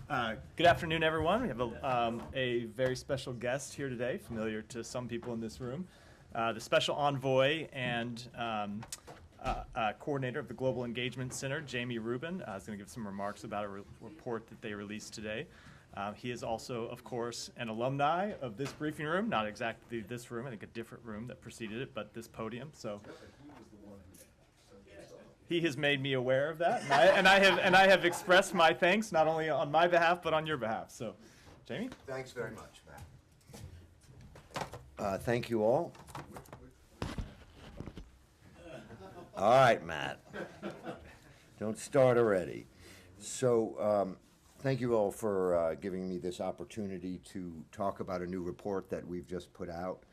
Good afternoon, everyone. We have a very special guest here today, familiar to some people in this room, the special envoy and coordinator of the Global Engagement Center, Jamie Rubin, is going to give some remarks about a report that they released today. He is also, of course, an alumni of this briefing room, not exactly this room, I think a different room that preceded it, but this podium. So he has made me aware of that, and I have expressed my thanks not only on my behalf but on your behalf. So, Jamie, thanks very much, Matt. Thank you all. All right, Matt. Don't start already. So, thank you all for giving me this opportunity to talk about a new report that we've just put out.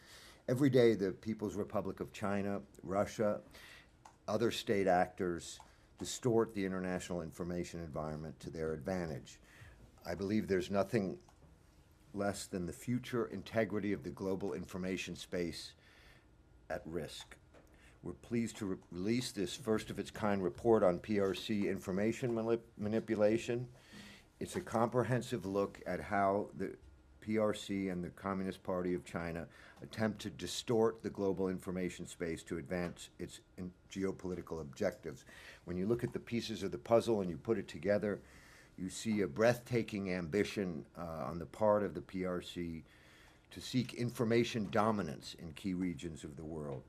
Every day, the People's Republic of China, Russia, other state actors distort the international information environment to their advantage. I believe there's nothing less than the future integrity of the global information space at risk. We're pleased to release this first-of-its-kind report on PRC information manipulation. It's a comprehensive look at how the PRC and the Communist Party of China attempt to distort the global information space to advance its geopolitical objectives. When you look at the pieces of the puzzle and you put it together, you see a breathtaking ambition on the part of the PRC to seek information dominance in key regions of the world.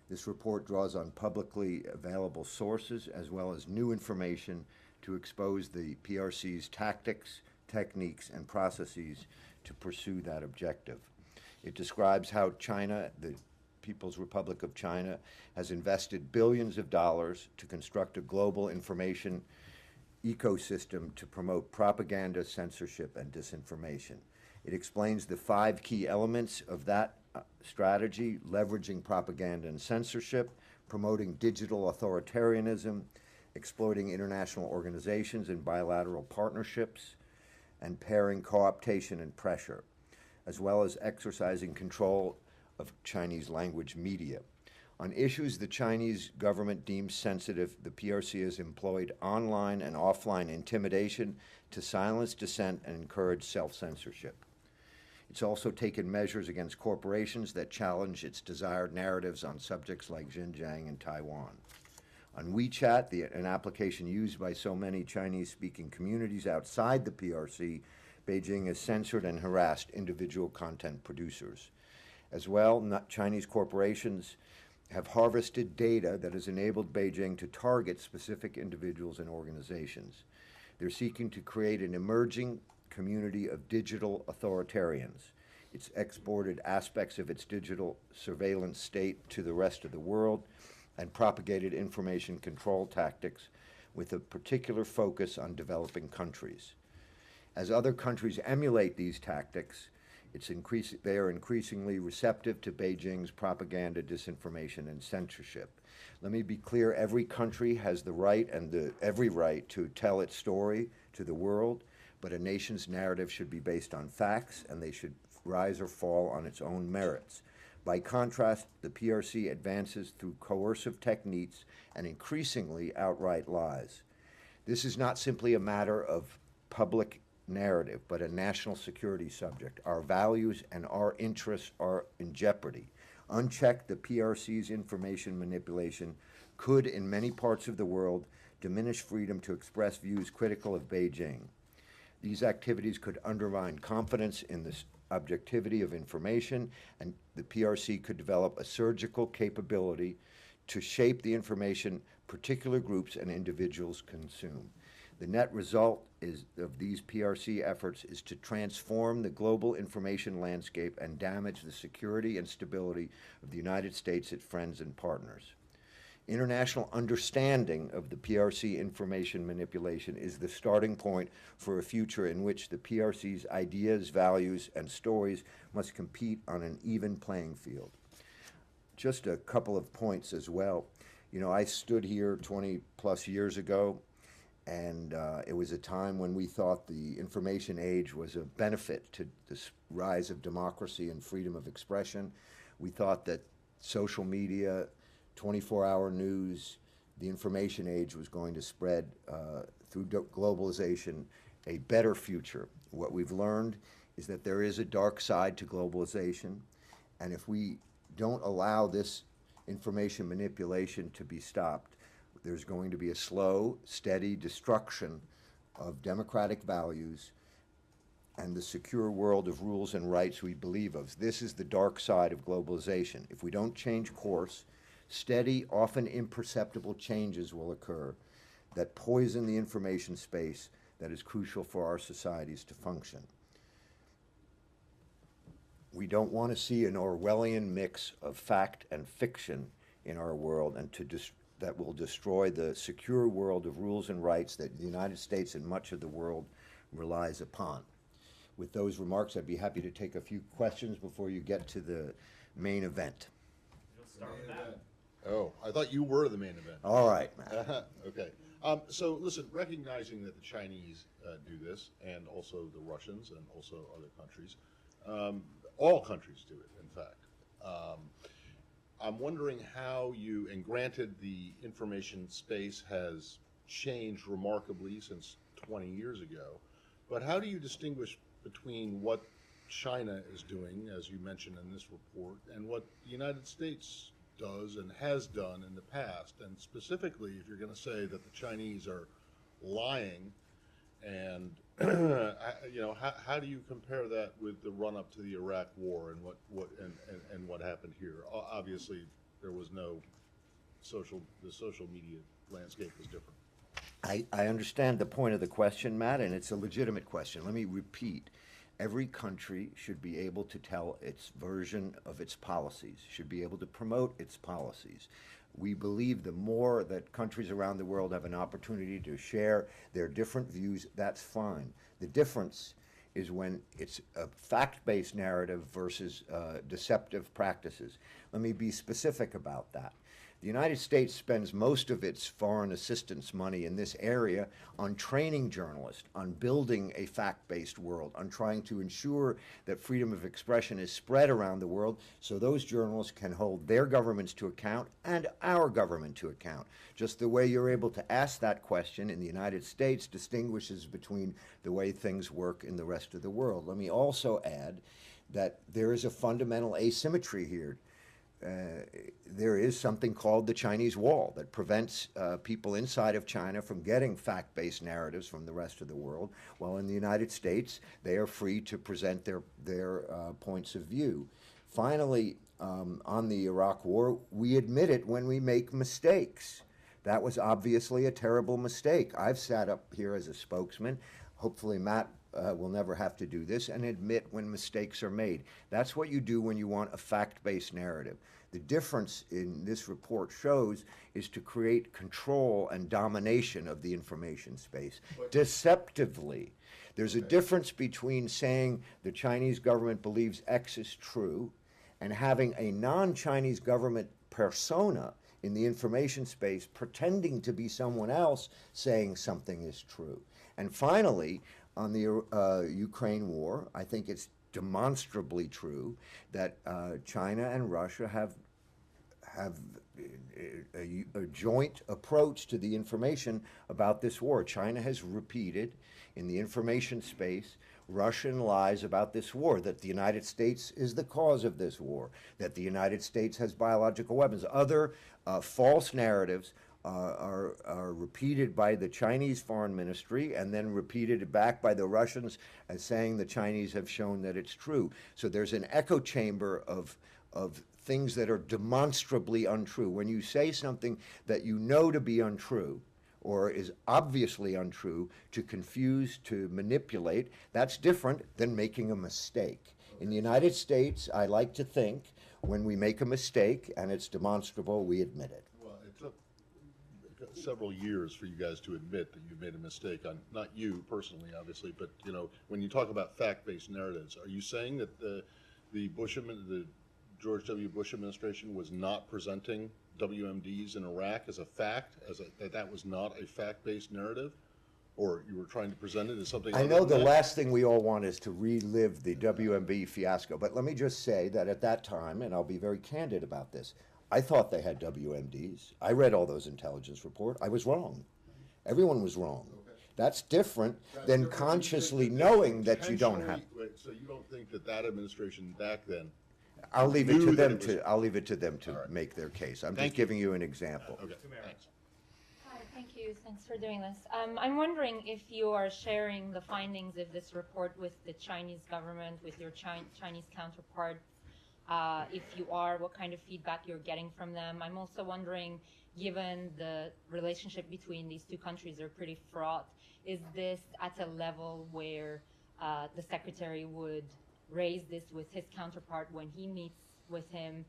This report draws on publicly available sources as well as new information to expose the PRC's tactics, techniques, and processes to pursue that objective. It describes how China, the People's Republic of China, has invested billions of dollars to construct a global information ecosystem to promote propaganda, censorship, and disinformation. It explains the 5 key elements of that strategy: leveraging propaganda and censorship, promoting digital authoritarianism, exploiting international organizations and bilateral partnerships, and pairing co-optation and pressure, as well as exercising control of Chinese language media. On issues the Chinese government deems sensitive, the PRC has employed online and offline intimidation to silence dissent and encourage self-censorship. It's also taken measures against corporations that challenge its desired narratives on subjects like Xinjiang and Taiwan. On WeChat, an application used by so many Chinese-speaking communities outside the PRC, Beijing has censored and harassed individual content producers. As well, Chinese corporations have harvested data that has enabled Beijing to target specific individuals and organizations. They're seeking to create an emerging community of digital authoritarians. It's exported aspects of its digital surveillance state to the rest of the world and propagated information control tactics with a particular focus on developing countries. As other countries emulate these tactics, they are increasingly receptive to Beijing's propaganda, disinformation, and censorship. Let me be clear, every country has the right and every right to tell its story to the world, but a nation's narrative should be based on facts, and they should rise or fall on its own merits. By contrast, the PRC advances through coercive techniques and increasingly outright lies. This is not simply a matter of public narrative, but a national security subject. Our values and our interests are in jeopardy. Unchecked, the PRC's information manipulation could, in many parts of the world, diminish freedom to express views critical of Beijing. These activities could undermine confidence in the objectivity of information, and the PRC could develop a surgical capability to shape the information particular groups and individuals consume. The net result of these PRC efforts is to transform the global information landscape and damage the security and stability of the United States, its friends and partners. International understanding of the PRC information manipulation is the starting point for a future in which the PRC's ideas, values, and stories must compete on an even playing field. Just a couple of points as well. You know, I stood here 20 plus years ago, and it was a time when we thought the information age was a benefit to this rise of democracy and freedom of expression. We thought that social media, 24-hour news, the information age was going to spread through globalization a better future. What we've learned is that there is a dark side to globalization, and if we don't allow this information manipulation to be stopped, there's going to be a slow, steady destruction of democratic values and the secure world of rules and rights we believe of. This is the dark side of globalization. If we don't change course, steady, often imperceptible changes will occur that poison the information space that is crucial for our societies to function. We don't want to see an Orwellian mix of fact and fiction in our world, and that will destroy the secure world of rules and rights that the United States and much of the world relies upon. With those remarks, I'd be happy to take a few questions before you get to the main event. You'll start with that. Oh, I thought you were the main event. All right, Matt. Okay. So listen, recognizing that the Chinese do this, and also the Russians, and also other countries, all countries do it, in fact. I'm wondering how you, and granted the information space has changed remarkably since 20 years ago, but how do you distinguish between what China is doing, as you mentioned in this report, and what the United States does and has done in the past? And specifically, if you're going to say that the Chinese are lying, and how do you compare that with the run-up to the Iraq War and what happened here? Obviously, there was no the social media landscape was different. I understand the point of the question, Matt, and it's a legitimate question. Let me repeat. Every country should be able to tell its version of its policies, should be able to promote its policies. We believe the more that countries around the world have an opportunity to share their different views, that's fine. The difference is when it's a fact-based narrative versus deceptive practices. Let me be specific about that. The United States spends most of its foreign assistance money in this area on training journalists, on building a fact-based world, on trying to ensure that freedom of expression is spread around the world so those journalists can hold their governments to account and our government to account. Just the way you're able to ask that question in the United States distinguishes between the way things work in the rest of the world. Let me also add that there is a fundamental asymmetry here. There is something called the Chinese Wall that prevents people inside of China from getting fact-based narratives from the rest of the world, while in the United States, they are free to present their points of view. Finally, on the Iraq War, we admit it when we make mistakes. That was obviously a terrible mistake. I've sat up here as a spokesman. Hopefully, Matt will never have to do this, and admit when mistakes are made. That's what you do when you want a fact-based narrative. The difference in this report shows is to create control and domination of the information space deceptively. There's a difference between saying the Chinese government believes X is true and having a non-Chinese government persona in the information space pretending to be someone else saying something is true. And finally, on the Ukraine war, I think it's demonstrably true that China and Russia have a joint approach to the information about this war. China has repeated in the information space Russian lies about this war, that the United States is the cause of this war, that the United States has biological weapons. Other false narratives are repeated by the Chinese Foreign Ministry and then repeated back by the Russians as saying the Chinese have shown that it's true. So there's an echo chamber of things that are demonstrably untrue. When you say something that you know to be untrue or is obviously untrue, to confuse, to manipulate, that's different than making a mistake. In the United States, I like to think when we make a mistake and it's demonstrable, we admit it. It took several years for you guys to admit that you made a mistake on, not you personally, obviously, but when you talk about fact-based narratives, are you saying that the George W. Bush administration was not presenting WMDs in Iraq as a fact, that was not a fact-based narrative, or you were trying to present it as something? I know the last thing we all want is to relive the WMD fiasco, but let me just say that at that time, and I'll be very candid about this, I thought they had WMDs. I read all those intelligence reports. I was wrong. Everyone was wrong. That's different That's than different. consciously They knowing that you don't have. intentionally- wait, so you don't think that that administration back then? I'll leave it knew to that them it was- to, I'll leave it to them to All right. make their case. I'm Thank just you. giving you an example. Okay, Mary. thanks. Hi, thank you. Thanks for doing this. I'm wondering if you are sharing the findings of this report with the Chinese government, with your Chinese counterparts. If you are, what kind of feedback you're getting from them. I'm also wondering, given the relationship between these two countries are pretty fraught, is this at a level where the secretary would raise this with his counterpart when he meets with him?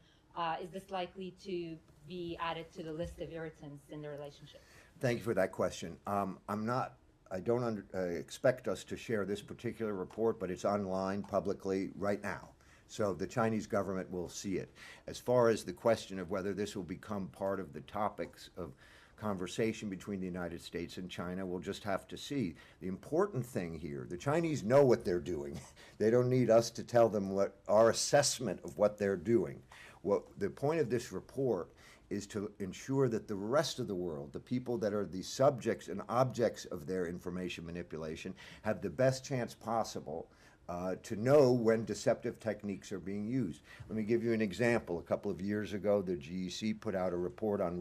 Is this likely to be added to the list of irritants in the relationship? Thank you for that question. I don't expect us to share this particular report, but it's online publicly right now. So the Chinese government will see it. As far as the question of whether this will become part of the topics of conversation between the United States and China, we'll just have to see. The important thing here, the Chinese know what they're doing. They don't need us to tell them what our assessment of what they're doing. What the point of this report is to ensure that the rest of the world, the people that are the subjects and objects of their information manipulation, have the best chance possible to know when deceptive techniques are being used. Let me give you an example. A couple of years ago, the GEC put out a report on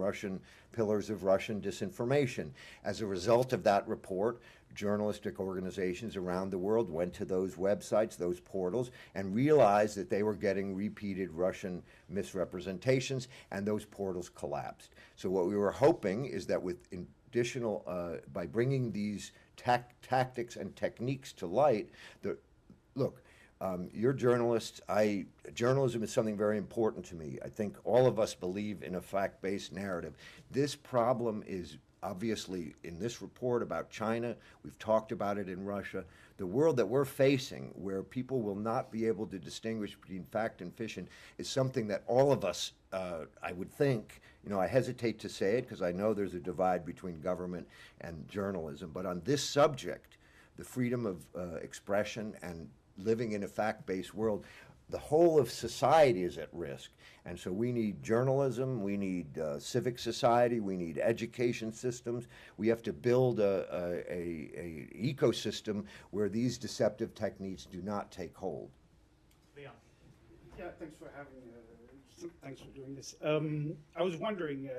pillars of Russian disinformation. As a result of that report, journalistic organizations around the world went to those websites, those portals, and realized that they were getting repeated Russian misrepresentations, and those portals collapsed. So what we were hoping is that with additional, by bringing these tactics and techniques to light, look, you're journalists. Journalism is something very important to me. I think all of us believe in a fact-based narrative. This problem is obviously in this report about China. We've talked about it in Russia. The world that we're facing, where people will not be able to distinguish between fact and fiction, is something that all of us, I would think, I hesitate to say it because I know there's a divide between government and journalism, but on this subject, the freedom of expression and living in a fact-based world, the whole of society is at risk. And so we need journalism, we need civic society, we need education systems. We have to build a ecosystem where these deceptive techniques do not take hold. Leon. Yeah, thanks for having, thanks for doing this. I was wondering,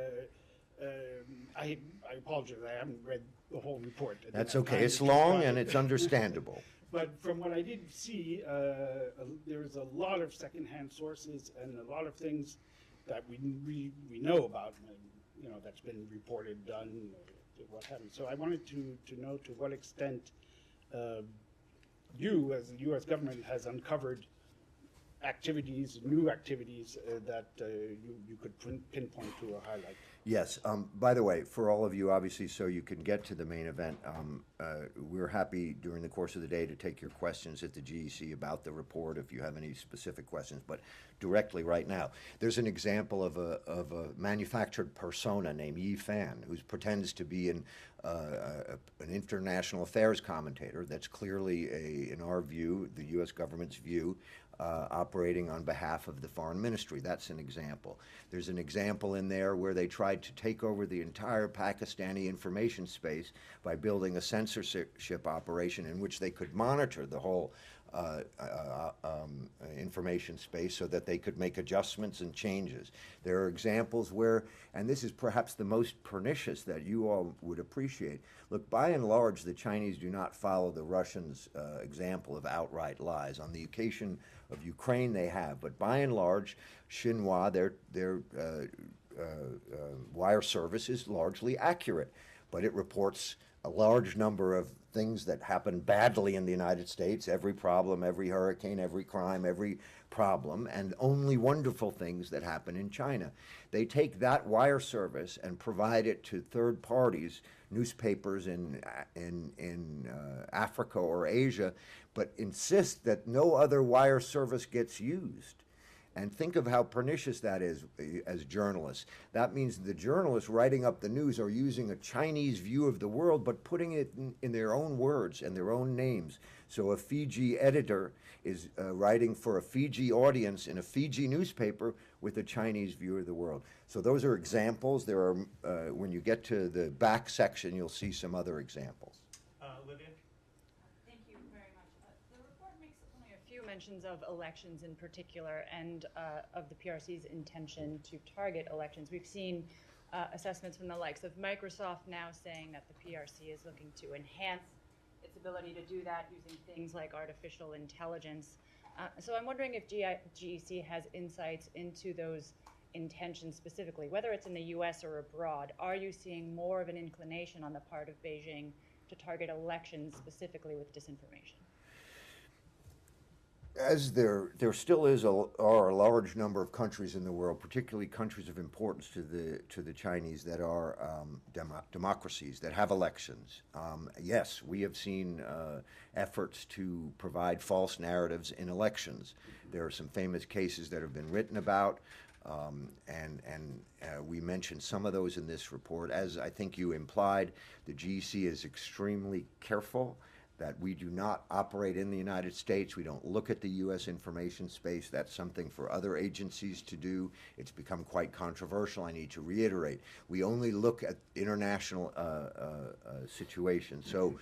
I apologize, I haven't read the whole report. I That's didn't have okay. time It's to long try and it. it's understandable. But from what I did see, there's a lot of secondhand sources and a lot of things that we know about, that's been reported, done, what have you. So I wanted to know to what extent you, as the U.S. government, has uncovered new activities that you could pinpoint to or highlight. Yes. By the way, for all of you, obviously, so you can get to the main event, we're happy during the course of the day to take your questions at the GEC about the report if you have any specific questions. But directly right now, there's an example of a manufactured persona named Yi Fan, who pretends to be an international affairs commentator that's clearly, in our view, the U.S. government's view, operating on behalf of the foreign ministry. That's an example. There's an example in there where they tried to take over the entire Pakistani information space by building a censorship operation in which they could monitor the whole information space so that they could make adjustments and changes. There are examples where, and this is perhaps the most pernicious that you all would appreciate. Look, by and large, the Chinese do not follow the Russians' example of outright lies. On the occasion of Ukraine, they have, but by and large, Xinhua, their wire service is largely accurate, but it reports a large number of things that happen badly in the United States, every problem, every hurricane, every crime, every problem, and only wonderful things that happen in China. They take that wire service and provide it to third parties, newspapers in Africa or Asia, but insist that no other wire service gets used. And think of how pernicious that is as journalists. That means the journalists writing up the news are using a Chinese view of the world, but putting it in their own words and their own names. So a Fiji editor is writing for a Fiji audience in a Fiji newspaper with a Chinese view of the world. So those are examples. There are, when you get to the back section, you'll see some other examples. few mentions of elections in particular and of the PRC's intention to target elections. We've seen assessments from the likes of Microsoft now saying that the PRC is looking to enhance its ability to do that using things like artificial intelligence. So I'm wondering if GEC has insights into those intentions specifically, whether it's in the US or abroad. Are you seeing more of an inclination on the part of Beijing to target elections specifically with disinformation? As there still are a large number of countries in the world, particularly countries of importance to the Chinese that are democracies that have elections. Yes, we have seen efforts to provide false narratives in elections. There are some famous cases that have been written about, and we mentioned some of those in this report. As I think you implied, the GEC is extremely careful that we do not operate in the United States. We don't look at the U.S. information space. That's something for other agencies to do. It's become quite controversial. I need to reiterate. We only look at international situations. So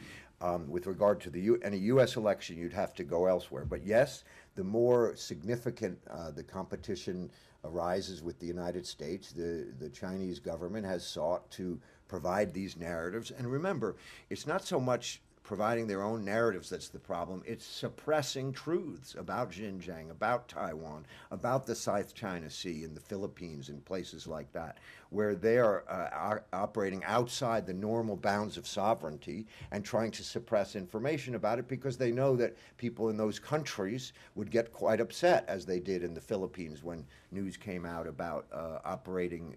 with regard to any U.S. election, you'd have to go elsewhere. But yes, the more significant the competition arises with the United States, the Chinese government has sought to provide these narratives. And remember, it's not so much providing their own narratives that's the problem. It's suppressing truths about Xinjiang, about Taiwan, about the South China Sea and the Philippines and places like that, where they are operating outside the normal bounds of sovereignty and trying to suppress information about it because they know that people in those countries would get quite upset, as they did in the Philippines when news came out about operating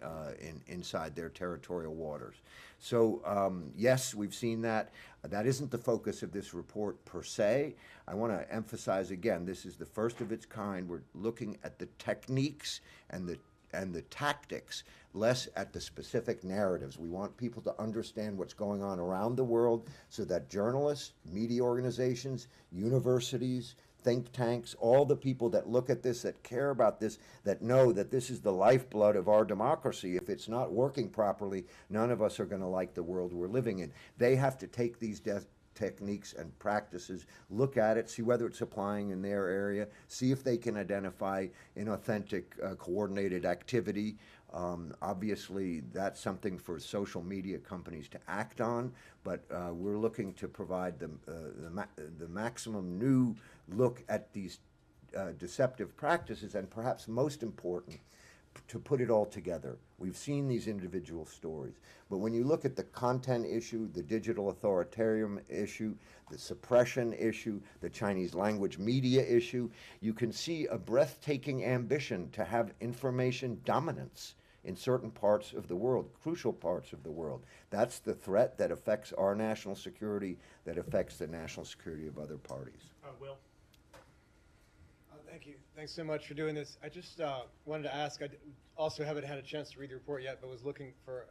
inside their territorial waters. So yes, we've seen that. That isn't the focus of this report per se. I want to emphasize again, this is the first of its kind. We're looking at the techniques and the tactics, less at the specific narratives. We want people to understand what's going on around the world so that journalists, media organizations, universities, think tanks, all the people that look at this, that care about this, that know that this is the lifeblood of our democracy. If it's not working properly, none of us are going to like the world we're living in. They have to take these techniques and practices, look at it, see whether it's applying in their area, see if they can identify inauthentic, coordinated activity. Obviously, that's something for social media companies to act on, but we're looking to provide the maximum new look at these deceptive practices, and perhaps most important, to put it all together. We've seen these individual stories, but when you look at the content issue, the digital authoritarian issue, the suppression issue, the Chinese language media issue, you can see a breathtaking ambition to have information dominance in certain parts of the world, crucial parts of the world. That's the threat that affects our national security, that affects the national security of other parties. Will? Thank you. Thanks so much for doing this. I just wanted to ask, I also haven't had a chance to read the report yet, but was looking for,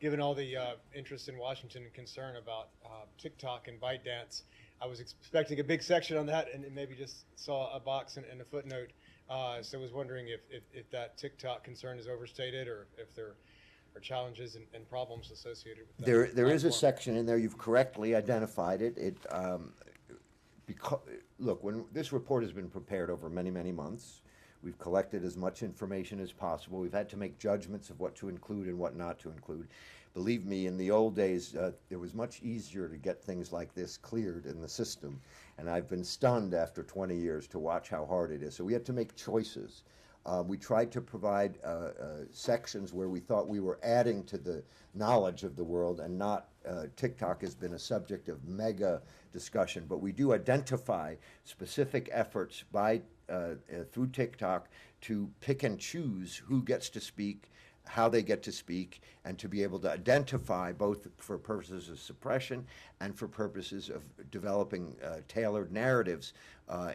given all the interest in Washington and concern about TikTok and ByteDance, I was expecting a big section on that and maybe just saw a box and a footnote. So I was wondering if that TikTok concern is overstated or if there are challenges and problems associated with that. There is a section in there. You've correctly identified it. Look, when this report has been prepared over many, many months, we've collected as much information as possible. We've had to make judgments of what to include and what not to include. Believe me, in the old days, it was much easier to get things like this cleared in the system. And I've been stunned after 20 years to watch how hard it is. So we had to make choices. We tried to provide sections where we thought we were adding to the knowledge of the world and not TikTok has been a subject of mega discussion, but we do identify specific efforts by through TikTok to pick and choose who gets to speak, how they get to speak, and to be able to identify both for purposes of suppression and for purposes of developing tailored narratives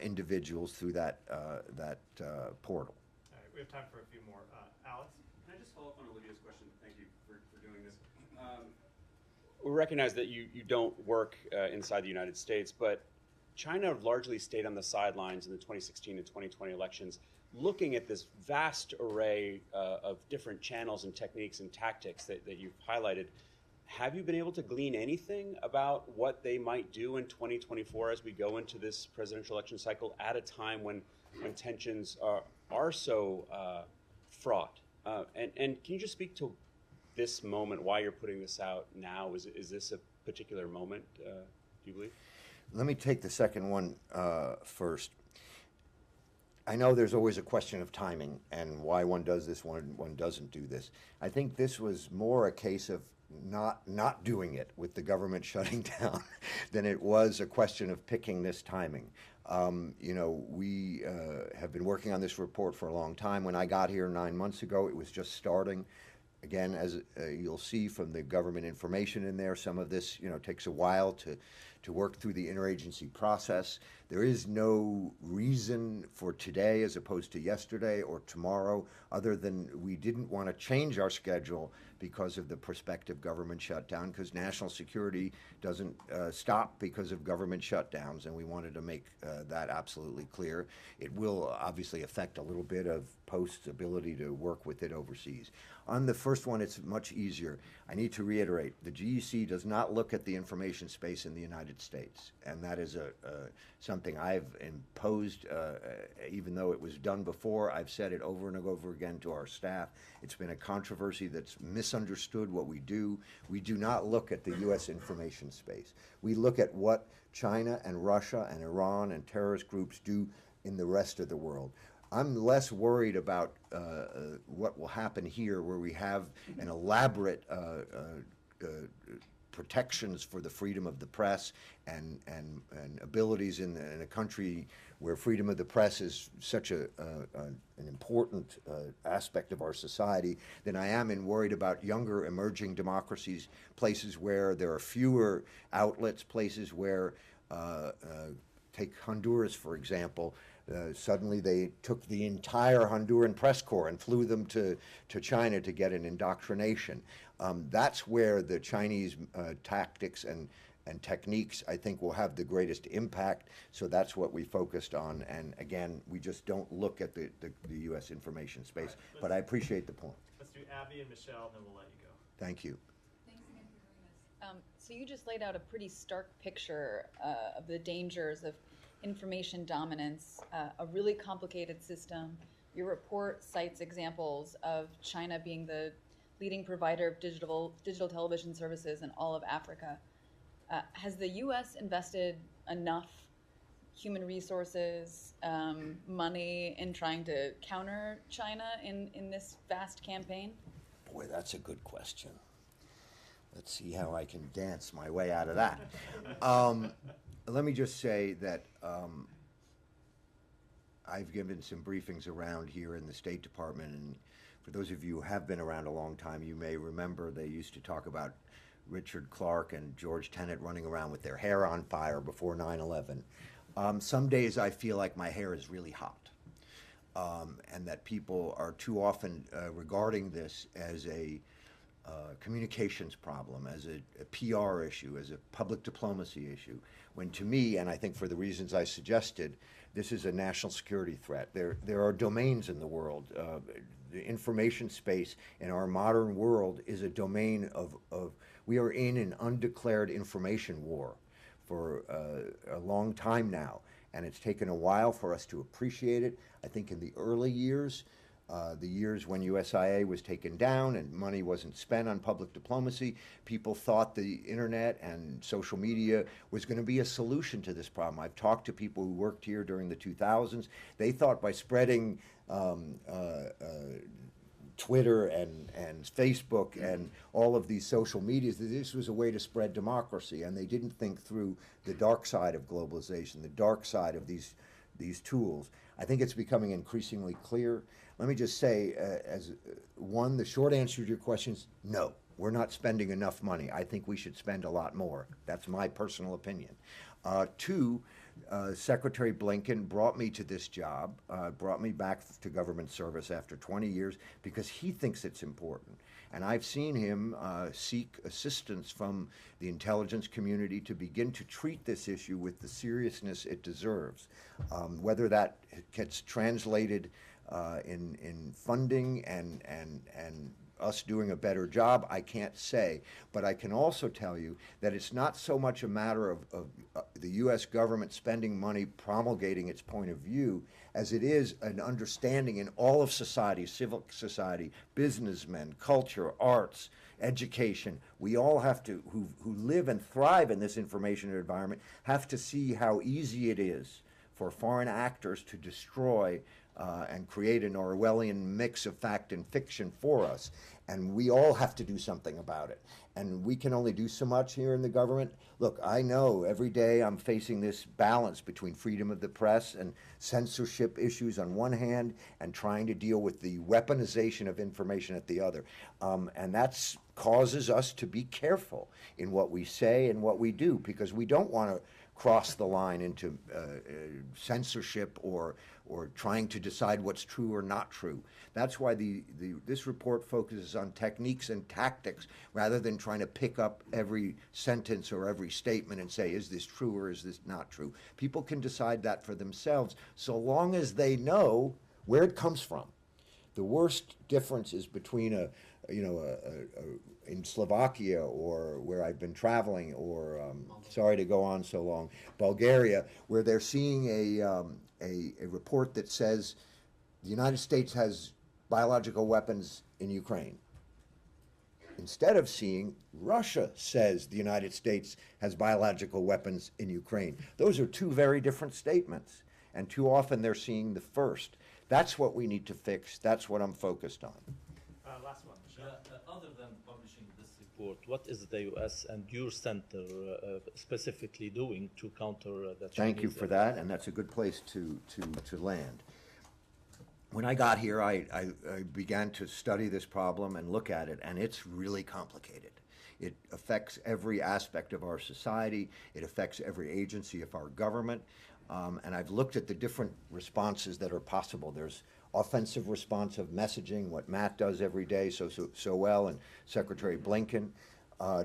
individuals through that portal. All right, we have time for a few more. Alex? Can I just follow up on Olivia's question? Thank you for doing this. We recognize that you don't work inside the United States, but China largely stayed on the sidelines in the 2016 and 2020 elections, looking at this vast array of different channels and techniques and tactics that you've highlighted. have you been able to glean anything about what they might do in 2024 as we go into this presidential election cycle at a time when tensions are so fraught? And can you just speak to this moment, why you're putting this out now? Is this a particular moment, do you believe? Let me take the second one first. I know there's always a question of timing and why one does this, one doesn't do this. I think this was more a case of not doing it with the government shutting down than it was a question of picking this timing. We have been working on this report for a long time. When I got here 9 months ago, it was just starting. Again, as you'll see from the government information in there, some of this, takes a while to work through the interagency process. There is no reason for today as opposed to yesterday or tomorrow, other than we didn't want to change our schedule because of the prospective government shutdown, because national security doesn't stop because of government shutdowns, and we wanted to make that absolutely clear. It will obviously affect a little bit of Post's ability to work with it overseas. On the first one, it's much easier. I need to reiterate, the GEC does not look at the information space in the United States, and that is something I've imposed, even though it was done before. I've said it over and over again to our staff. It's been a controversy that's misunderstood what we do. We do not look at the U.S. information space. We look at what China and Russia and Iran and terrorist groups do in the rest of the world. I'm less worried about what will happen here, where we have an elaborate protections for the freedom of the press and abilities in a country where freedom of the press is such an important aspect of our society, than I am worried about younger emerging democracies, places where there are fewer outlets, places where, take Honduras, for example. Suddenly they took the entire Honduran press corps and flew them to China to get an indoctrination. That's where the Chinese tactics and techniques, I think, will have the greatest impact. So that's what we focused on. And again, we just don't look at the U.S. information space. Right, but I appreciate the point. Let's do Abby and Michelle, and then we'll let you go. Thank you. Thanks again for doing this. So you just laid out a pretty stark picture of the dangers of information dominance, a really complicated system. Your report cites examples of China being the leading provider of digital television services in all of Africa. Has the U.S. invested enough human resources, money in trying to counter China in this vast campaign? Boy, that's a good question. Let's see how I can dance my way out of that. Let me just say that I've given some briefings around here in the State Department, and for those of you who have been around a long time, you may remember they used to talk about Richard Clarke and George Tenet running around with their hair on fire before 9/11. Some days I feel like my hair is really hot, and that people are too often regarding this as a communications problem, as a PR issue, as a public diplomacy issue, when to me, and I think for the reasons I suggested, this is a national security threat. There are domains in the world. The information space in our modern world is a domain of we are in an undeclared information war for a long time now, and it's taken a while for us to appreciate it. I think in the early years, the years when USIA was taken down and money wasn't spent on public diplomacy, people thought the internet and social media was going to be a solution to this problem. I've talked to people who worked here during the 2000s. They thought by spreading Twitter and Facebook and all of these social medias, that this was a way to spread democracy, and they didn't think through the dark side of globalization, the dark side of these tools. I think it's becoming increasingly clear. Let me just say, the short answer to your question is no. We're not spending enough money. I think we should spend a lot more. That's my personal opinion. Two, Secretary Blinken brought me to this job, brought me back to government service after 20 years because he thinks it's important. And I've seen him seek assistance from the intelligence community to begin to treat this issue with the seriousness it deserves. Whether that gets translated in funding and us doing a better job? I can't say. But I can also tell you that it's not so much a matter of the U.S. government spending money promulgating its point of view as it is an understanding in all of society, civil society, businessmen, culture, arts, education. We all have to, who live and thrive in this information environment, have to see how easy it is for foreign actors to destroy and create an Orwellian mix of fact and fiction for us. And we all have to do something about it. And we can only do so much here in the government. Look, I know every day I'm facing this balance between freedom of the press and censorship issues on one hand and trying to deal with the weaponization of information at the other. And that causes us to be careful in what we say and what we do, because we don't want to cross the line into censorship or trying to decide what's true or not true. That's why this report focuses on techniques and tactics rather than trying to pick up every sentence or every statement and say, is this true or is this not true? People can decide that for themselves so long as they know where it comes from. The worst difference is between in Slovakia or where I've been traveling, or sorry to go on so long, Bulgaria, where they're seeing a report that says the United States has biological weapons in Ukraine, instead of seeing Russia says the United States has biological weapons in Ukraine. Those are two very different statements, and too often they're seeing the first. That's what we need to fix. That's what I'm focused on. Last one, Michelle. Other than publishing this report, what is the U.S. and your center specifically doing to counter that? Thank you for that, and that's a good place to land. When I got here, I began to study this problem and look at it, and it's really complicated. It affects every aspect of our society. It affects every agency of our government. And I've looked at the different responses that are possible. There's offensive responsive messaging, what Matt does every day so well, and Secretary Blinken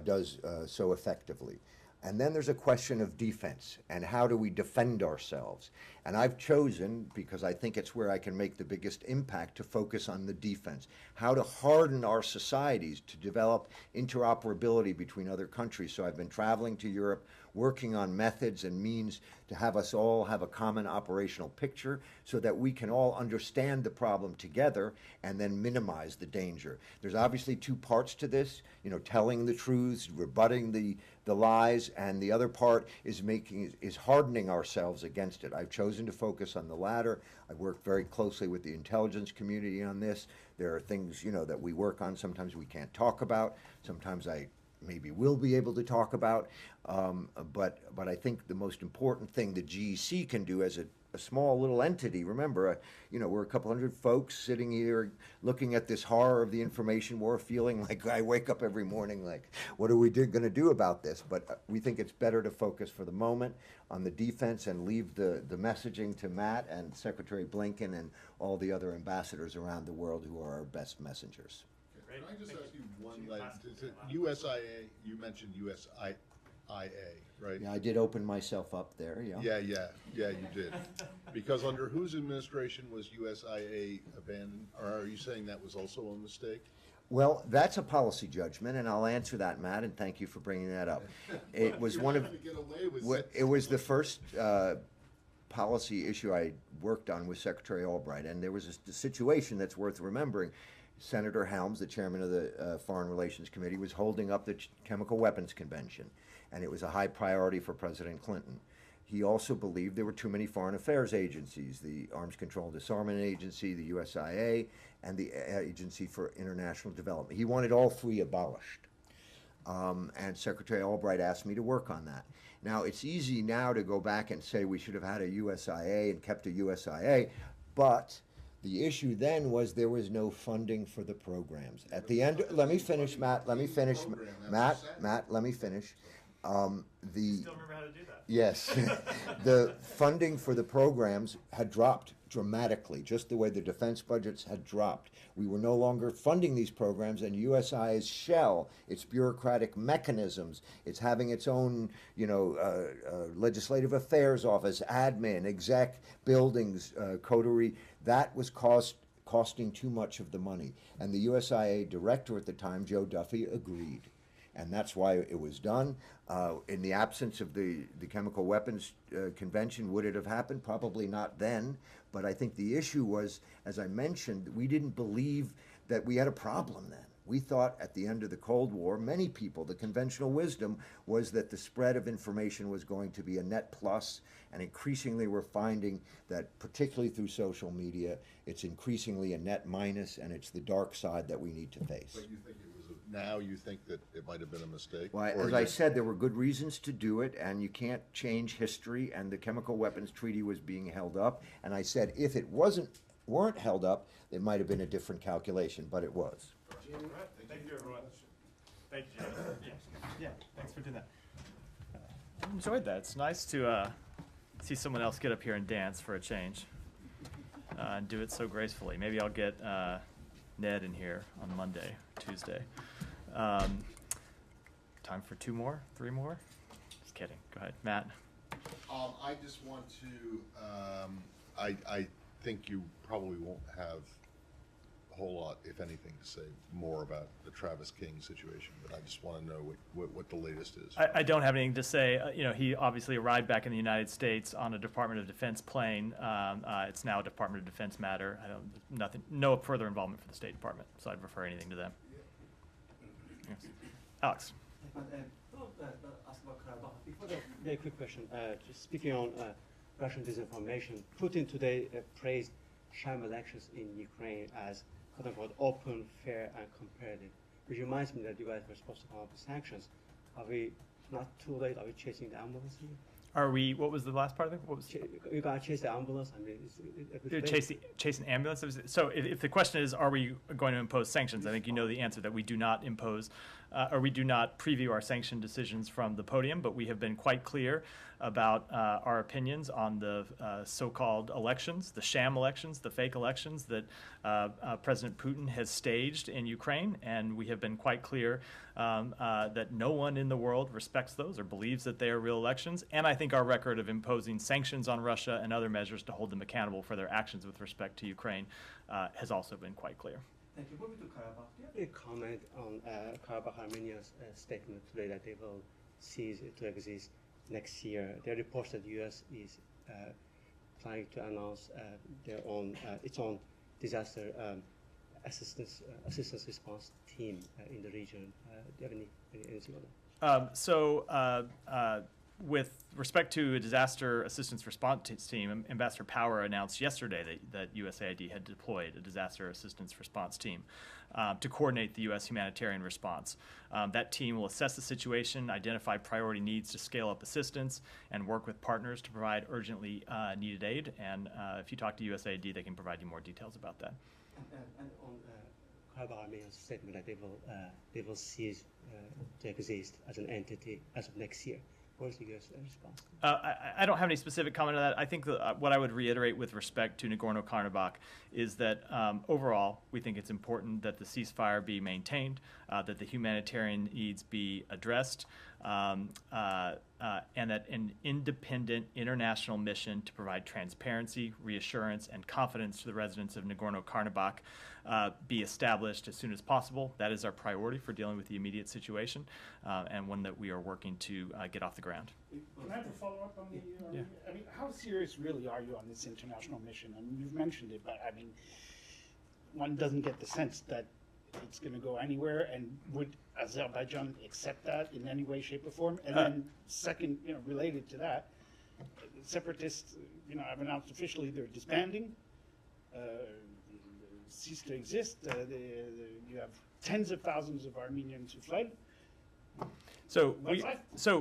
does so effectively. And then there's a question of defense, and how do we defend ourselves? And I've chosen, because I think it's where I can make the biggest impact, to focus on the defense. How to harden our societies to develop interoperability between other countries. So I've been traveling to Europe, working on methods and means to have us all have a common operational picture so that we can all understand the problem together and then minimize the danger. There's obviously two parts to this, telling the truths, rebutting the lies, and the other part is hardening ourselves against it. I've chosen to focus on the latter. I've worked very closely with the intelligence community on this. There are things, that we work on sometimes we can't talk about. Sometimes I maybe will be able to talk about, but I think the most important thing the GEC can do as a small little entity, remember, we're a couple hundred folks sitting here looking at this horror of the information war, feeling like I wake up every morning like, what are we going to do about this? But we think it's better to focus for the moment on the defense and leave the messaging to Matt and Secretary Blinken and all the other ambassadors around the world who are our best messengers. Can I just ask you one, USIA, you mentioned USIA, right? Yeah, I did open myself up there, yeah. Yeah, you did. Because under whose administration was USIA abandoned? Or are you saying that was also a mistake? Well, that's a policy judgment, and I'll answer that, Matt, and thank you for bringing that up. It was it was the first policy issue I worked on with Secretary Albright, and there was a situation that's worth remembering. Senator Helms, the chairman of the Foreign Relations Committee, was holding up the Chemical Weapons Convention, and it was a high priority for President Clinton. He also believed there were too many foreign affairs agencies, the Arms Control and Disarmament Agency, the USIA, and the Agency for International Development. He wanted all three abolished. And Secretary Albright asked me to work on that. Now, it's easy now to go back and say we should have had a USIA and kept a USIA, but the issue then was there was no funding for the programs. At the end, let me finish, Matt, let me finish. Matt, let me finish. Still remember how to do that. Yes. The funding for the programs had dropped dramatically, just the way the defense budgets had dropped. We were no longer funding these programs, and USI's shell, its bureaucratic mechanisms, it's having its own, legislative affairs office, admin, exec, buildings, coterie, that was cost costing too much of the money. And the USIA director at the time, Joe Duffy, agreed. And that's why it was done. In the absence of the Chemical Weapons Convention, would it have happened? Probably not then. But I think the issue was, as I mentioned, we didn't believe that we had a problem then. We thought at the end of the Cold War, many people, the conventional wisdom was that the spread of information was going to be a net plus, and increasingly we're finding that, particularly through social media, it's increasingly a net minus, and it's the dark side that we need to face. But you think it was now you think that it might have been a mistake? Well, Or as I said, there were good reasons to do it, and you can't change history, and the Chemical Weapons Treaty was being held up, and I said if it weren't held up, it might have been a different calculation, but it was. Thank you, everyone. Thank you. Yeah, thanks for doing that. I enjoyed that. It's nice to see someone else get up here and dance for a change and do it so gracefully. Maybe I'll get Ned in here on Monday, Tuesday. Time for 2 more, 3 more? Just kidding. Go ahead, Matt. I just want to. I think you probably won't have a whole lot, if anything, to say more about the Travis King situation, but I just want to know what the latest is. I don't have anything to say. He obviously arrived back in the United States on a Department of Defense plane. It's now a Department of Defense matter. No further involvement for the State Department, so I'd refer anything to them. Yes. Alex. Ask about Karabakh. Before that, very quick question. Just speaking on Russian disinformation, Putin today praised sham elections in Ukraine as quote-unquote open, fair, and competitive, which reminds me that you guys were supposed to come up with sanctions. Are we not too late? Are we chasing the ambulance here? Are we? What was the last part of it? What was? You gotta chase the ambulance. I mean, You're chasing ambulance. So, if the question is, are we going to impose sanctions? I think you know the answer that we do not impose, or we do not preview our sanction decisions from the podium. But we have been quite clear about our opinions on the so-called elections, the sham elections, the fake elections that President Putin has staged in Ukraine, and we have been quite clear that no one in the world respects those or believes that they are real elections. And I think our record of imposing sanctions on Russia and other measures to hold them accountable for their actions with respect to Ukraine has also been quite clear. Thank you. Moving to Karabakh, do you have a comment on Karabakh Armenia's statement today that they will cease to exist next year? There are reports that the U.S. is planning to announce its own disaster assistance response team in the region. Do you have anything on that? With respect to a disaster assistance response team, Ambassador Power announced yesterday that USAID had deployed a disaster assistance response team to coordinate the U.S. humanitarian response. That team will assess the situation, identify priority needs to scale up assistance, and work with partners to provide urgently needed aid. And if you talk to USAID, they can provide you more details about that. And on Karabakh Armenia's statement that they will cease to exist as an entity as of next year. What is the U.S. response? I don't have any specific comment on that. I think what I would reiterate with respect to Nagorno-Karabakh is that overall, we think it's important that the ceasefire be maintained, that the humanitarian needs be addressed, and that an independent international mission to provide transparency, reassurance, and confidence to the residents of Nagorno-Karabakh be established as soon as possible. That is our priority for dealing with the immediate situation, and one that we are working to get off the ground. Can I have a follow-up on the? I mean, how serious really are you on this international mission? I mean, you've mentioned it, but I mean, one doesn't get the sense that it's going to go anywhere. And would Azerbaijan accept that in any way, shape, or form? And then, second, related to that, separatists, have announced officially they're disbanding. Cease to exist. You have tens of thousands of Armenians who fled. So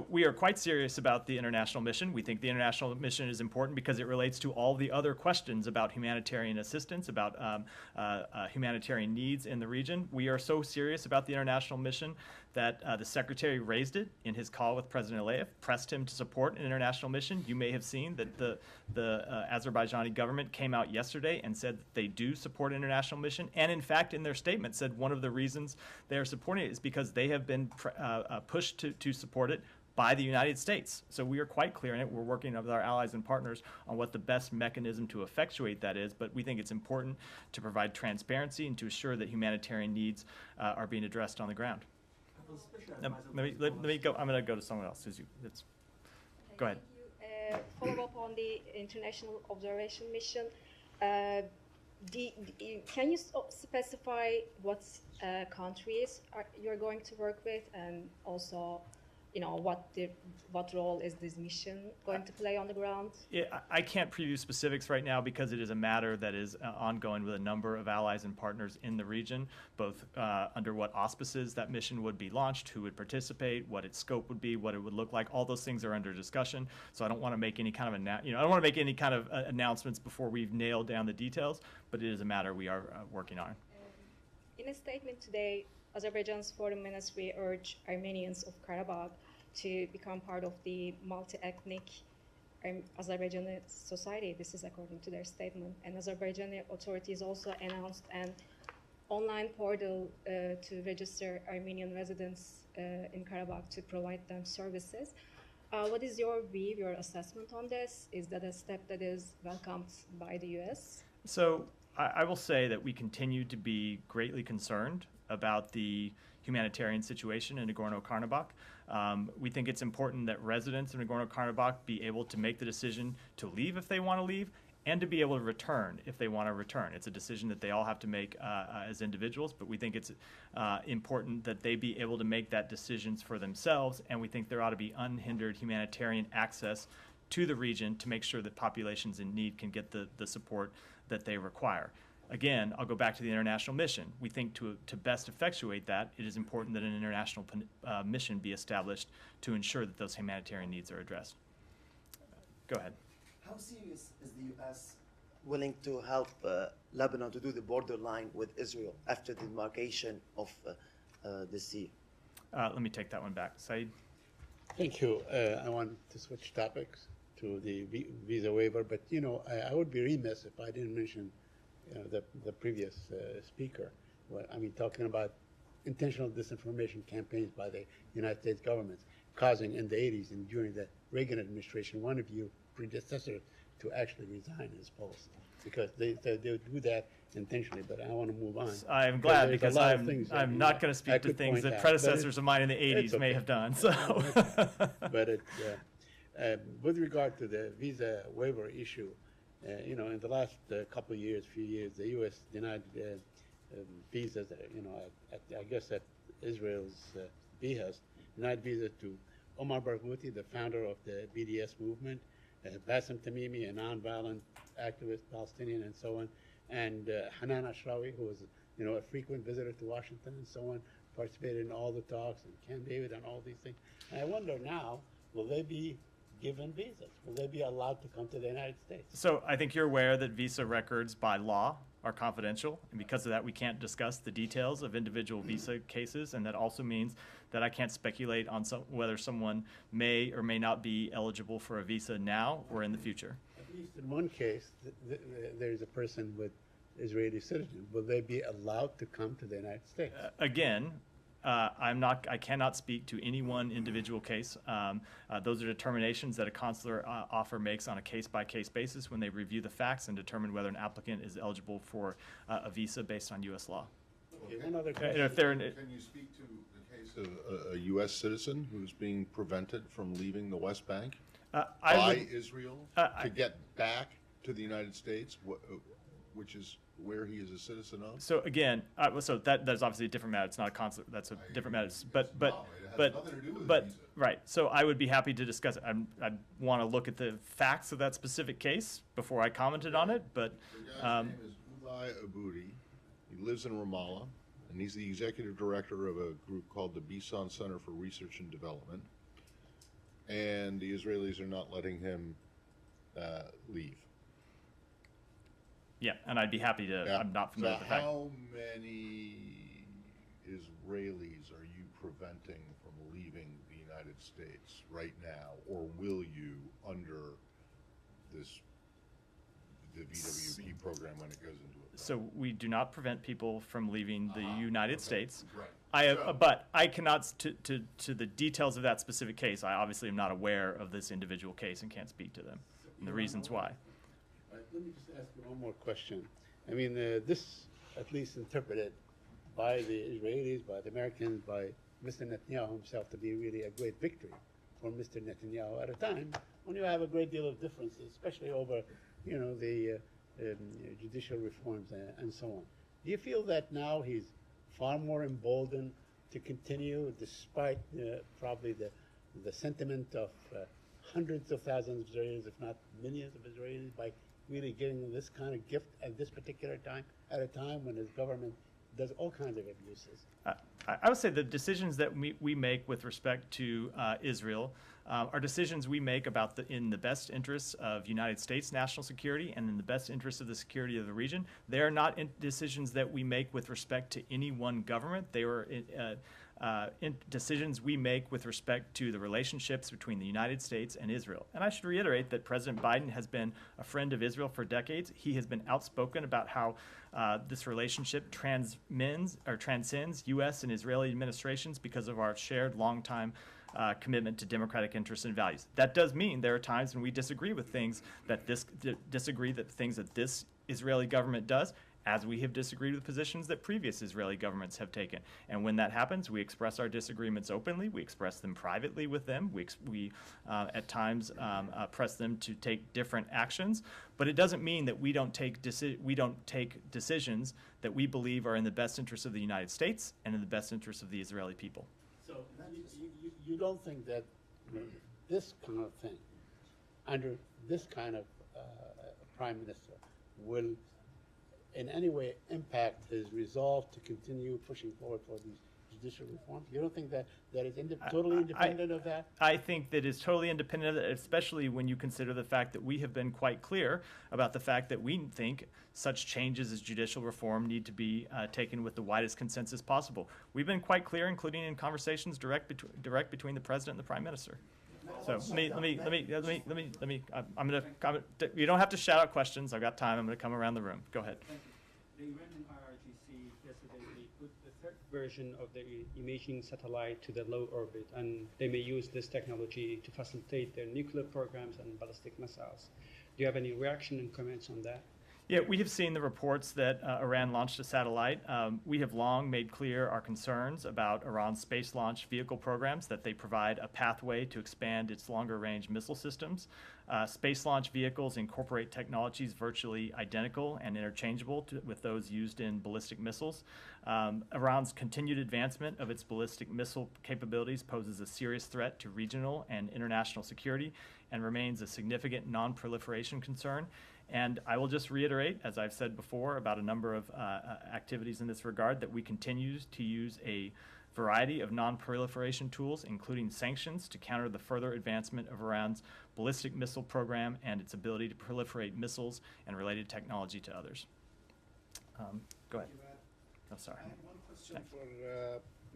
we are quite serious about the international mission. We think the international mission is important because it relates to all the other questions about humanitarian assistance, about humanitarian needs in the region. We are so serious about the international mission that the Secretary raised it in his call with President Aliyev, pressed him to support an international mission. You may have seen that the Azerbaijani government came out yesterday and said that they do support an international mission, and in fact, in their statement, said one of the reasons they are supporting it is because they have been pushed to support it by the United States. So we are quite clear in it. We're working with our allies and partners on what the best mechanism to effectuate that is, but we think it's important to provide transparency and to assure that humanitarian needs are being addressed on the ground. Let me go. I'm going to go to someone else. Go ahead. Follow up on the international observation mission. Can you specify what countries you're going to work with, and also, what role is this mission going to play on the ground? I can't preview specifics right now because it is a matter that is ongoing with a number of allies and partners in the region, both under what auspices that mission would be launched, who would participate, what its scope would be, what it would look like. All those things are under discussion. So I don't want to make any kind of I don't want to make any kind of announcements before we've nailed down the details. But it is a matter we are working on. In a statement today, Azerbaijan's foreign ministry urged Armenians of Karabakh to become part of the multi-ethnic Azerbaijani society. This is according to their statement. And Azerbaijani authorities also announced an online portal to register Armenian residents in Karabakh to provide them services. What is your view, your assessment on this? Is that a step that is welcomed by the U.S.? So I will say that we continue to be greatly concerned about the humanitarian situation in Nagorno-Karabakh. We think it's important that residents in Nagorno-Karabakh be able to make the decision to leave if they want to leave and to be able to return if they want to return. It's a decision that they all have to make as individuals, but we think it's important that they be able to make that decisions for themselves, and we think there ought to be unhindered humanitarian access to the region to make sure that populations in need can get the support that they require. Again, I'll go back to the international mission. We think to best effectuate that, it is important that an international mission be established to ensure that those humanitarian needs are addressed. Go ahead. How serious is the U.S. willing to help Lebanon to do the borderline with Israel after the demarcation of the sea? Let me take that one back. Saeed? Thank you. I want to switch topics to the visa waiver, but I would be remiss if I didn't mention the previous speaker. Well, I mean, talking about intentional disinformation campaigns by the United States government, causing in the 80s and during the Reagan administration one of your predecessors to actually resign his post because they do that intentionally. But I want to move on. I'm glad because I'm not going to speak to things that predecessors of mine in the 80s may have done. So, but with regard to the visa waiver issue, in the last few years, the U.S. denied visas. I guess at Israel's behest, denied visas to Omar Barghouti, the founder of the BDS movement, Bassem Tamimi, a nonviolent activist, Palestinian, and so on, and Hanan Ashrawi, who was a frequent visitor to Washington and so on, participated in all the talks, and Camp David and all these things. And I wonder now, will they be given visas? Will they be allowed to come to the United States? So I think you're aware that visa records by law are confidential, and because of that we can't discuss the details of individual visa cases, and that also means that I can't speculate on whether someone may or may not be eligible for a visa now or in the future. At least in one case, there's a person with Israeli citizenship. Will they be allowed to come to the United States? Again, I cannot speak to any one individual case. Those are determinations that a consular offer makes on a case-by-case basis when they review the facts and determine whether an applicant is eligible for a visa based on U.S. law. Okay, one other question. Can you speak to the case of a U.S. citizen who's being prevented from leaving the West Bank by Israel to get back to the United States, which is where he is a citizen of? So again, so that's obviously a different matter. It's not a consular. That's a different matter. But right. So I would be happy to discuss it. I want to look at the facts of that specific case before I commented on it. But the guy's name is Ulay Aboudi. He lives in Ramallah, and he's the executive director of a group called the Bisan Center for Research and Development. And the Israelis are not letting him leave. Yeah, and I'd be happy to. Yeah. I'm not familiar with the fact. How many Israelis are you preventing from leaving the United States right now, or will you under the VWP program when it goes into effect? So we do not prevent people from leaving the United States. Right. But I cannot, to the details of that specific case, I obviously am not aware of this individual case and can't speak to them and the reasons why. Let me just ask you one more question. I mean, this, at least interpreted by the Israelis, by the Americans, by Mr. Netanyahu himself, to be really a great victory for Mr. Netanyahu at a time when you have a great deal of differences, especially over, you know, the judicial reforms and so on. Do you feel that now he's far more emboldened to continue, despite probably the sentiment of hundreds of thousands of Israelis, if not millions of Israelis, by really giving this kind of gift at this particular time, at a time when his government does all kinds of abuses? I would say the decisions that we make with respect to Israel are decisions we make about in the best interests of United States national security and in the best interests of the security of the region. They are not decisions that we make with respect to any one government. They were decisions we make with respect to the relationships between the United States and Israel. And I should reiterate that President Biden has been a friend of Israel for decades. He has been outspoken about how this relationship transcends U.S. and Israeli administrations because of our shared longtime commitment to democratic interests and values. That does mean there are times when we disagree with things that this Israeli government does, as we have disagreed with positions that previous Israeli governments have taken. And when that happens, we express our disagreements openly, we express them privately with them, we at times press them to take different actions, but it doesn't mean that we don't take decisions that we believe are in the best interest of the United States and in the best interest of the Israeli people. So you don't think that this kind of thing, under this kind of prime minister, will in any way impact his resolve to continue pushing forward for these judicial reforms? You don't think that is totally independent of that? I think that is totally independent of that, especially when you consider the fact that we have been quite clear about the fact that we think such changes as judicial reform need to be taken with the widest consensus possible. We've been quite clear, including in conversations direct between the president and the prime minister. So let me. I'm gonna. You don't have to shout out questions. I've got time. I'm gonna come around the room. Go ahead. The Iranian IRGC yesterday they put the third version of the imaging satellite to the low orbit, and they may use this technology to facilitate their nuclear programs and ballistic missiles. Do you have any reaction and comments on that? Yeah, we have seen the reports that Iran launched a satellite. We have long made clear our concerns about Iran's space launch vehicle programs, that they provide a pathway to expand its longer-range missile systems. Space launch vehicles incorporate technologies virtually identical and interchangeable with those used in ballistic missiles. Iran's continued advancement of its ballistic missile capabilities poses a serious threat to regional and international security and remains a significant non-proliferation concern. And I will just reiterate, as I've said before, about a number of activities in this regard, that we continue to use a variety of non-proliferation tools, including sanctions, to counter the further advancement of Iran's ballistic missile program and its ability to proliferate missiles and related technology to others. Go ahead. Oh, sorry. I have one question for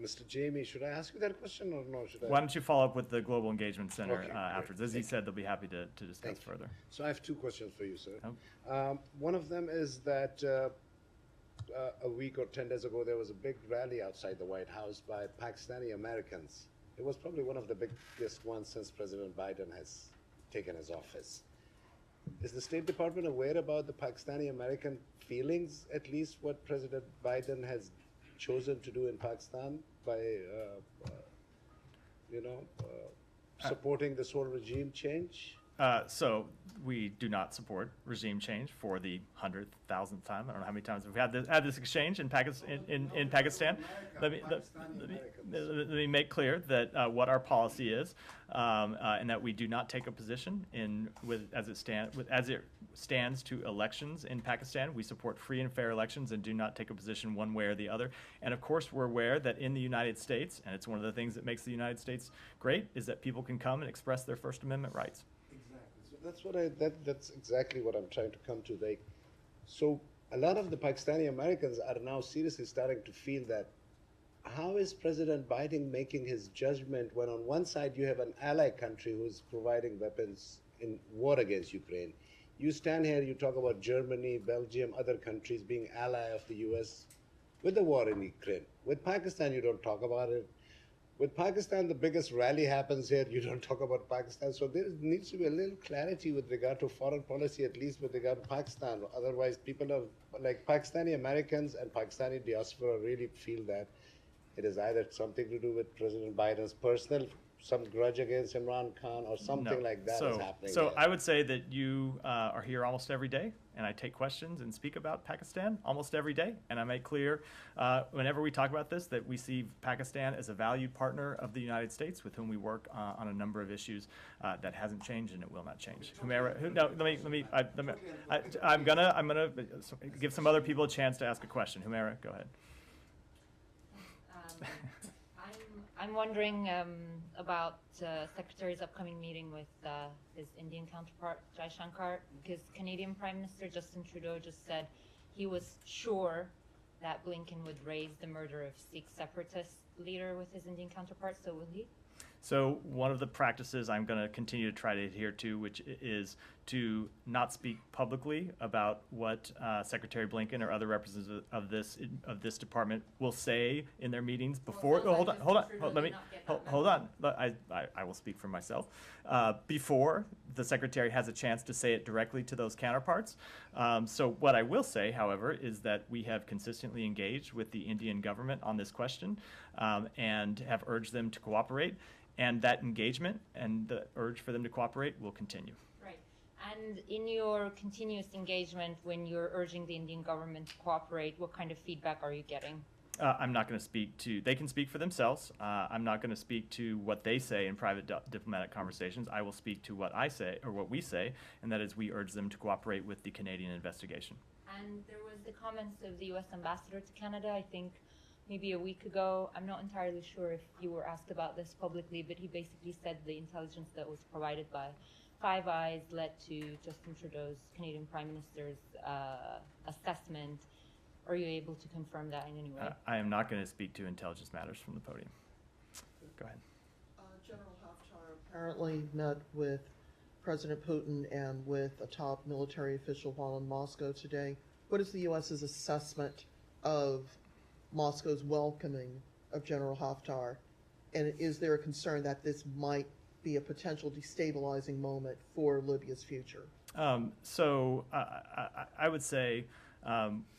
Mr. Jamie. Should I ask you that question or no? Why don't you follow up with the Global Engagement Center Okay, afterwards? As he said, they'll be happy to discuss further. So I have two questions for you, sir. One of them is that a week or 10 days ago, there was a big rally outside the White House by Pakistani Americans. It was probably one of the biggest ones since President Biden has taken his office. Is the State Department aware about the Pakistani American feelings, at least what President Biden has chosen to do in Pakistan by, supporting this whole regime change? So we do not support regime change for the 100,000th time. I don't know how many times we've had this exchange in Pakistan. Let me make clear that what our policy is, and that we do not take a position as it stands to elections in Pakistan. We support free and fair elections and do not take a position one way or the other. And of course, we're aware that in the United States, and it's one of the things that makes the United States great, is that people can come and express their First Amendment rights. That's exactly what I'm trying to come to. So a lot of the Pakistani Americans are now seriously starting to feel that how is President Biden making his judgment when on one side you have an ally country who's providing weapons in war against Ukraine? You stand here, you talk about Germany, Belgium, other countries being ally of the U.S. with the war in Ukraine. With Pakistan, you don't talk about it. With Pakistan, the biggest rally happens here. You don't talk about Pakistan. So there needs to be a little clarity with regard to foreign policy, at least with regard to Pakistan. Otherwise, people are like Pakistani Americans and Pakistani diaspora really feel that it is either something to do with President Biden's personal, some grudge against Imran Khan or something like that is happening. So there. I would say that you are here almost every day, and I take questions and speak about Pakistan almost every day. And I make clear whenever we talk about this that we see Pakistan as a valued partner of the United States with whom we work on a number of issues that hasn't changed and it will not change. I'm gonna give some other people a chance to ask a question. Humaira, go ahead. I'm wondering about Secretary's upcoming meeting with his Indian counterpart, Jai Shankar, because Canadian Prime Minister Justin Trudeau just said he was sure that Blinken would raise the murder of Sikh separatist leader with his Indian counterpart, so will he? So one of the practices I'm going to continue to try to adhere to, which is to not speak publicly about what Secretary Blinken or other representatives of this department will say in their meetings before. Hold on. I will speak for myself. Before the secretary has a chance to say it directly to those counterparts. So what I will say, however, is that we have consistently engaged with the Indian government on this question and have urged them to cooperate. And that engagement and the urge for them to cooperate will continue. Right. And in your continuous engagement, when you're urging the Indian government to cooperate, what kind of feedback are you getting? I'm not going to speak to, they can speak for themselves. I'm not going to speak to what they say in private diplomatic conversations. I will speak to what I say, or what we say, and that is we urge them to cooperate with the Canadian investigation. And there was the comments of the U.S. ambassador to Canada, I think, maybe a week ago. I'm not entirely sure if you were asked about this publicly, but he basically said the intelligence that was provided by Five Eyes led to Justin Trudeau's, Canadian Prime Minister's assessment. Are you able to confirm that in any way? I am not going to speak to intelligence matters from the podium. Go ahead. General Haftar apparently met with President Putin and with a top military official while in Moscow today. What is the U.S.'s assessment of Moscow's welcoming of General Haftar? And is there a concern that this might be a potential destabilizing moment for Libya's future? So I would say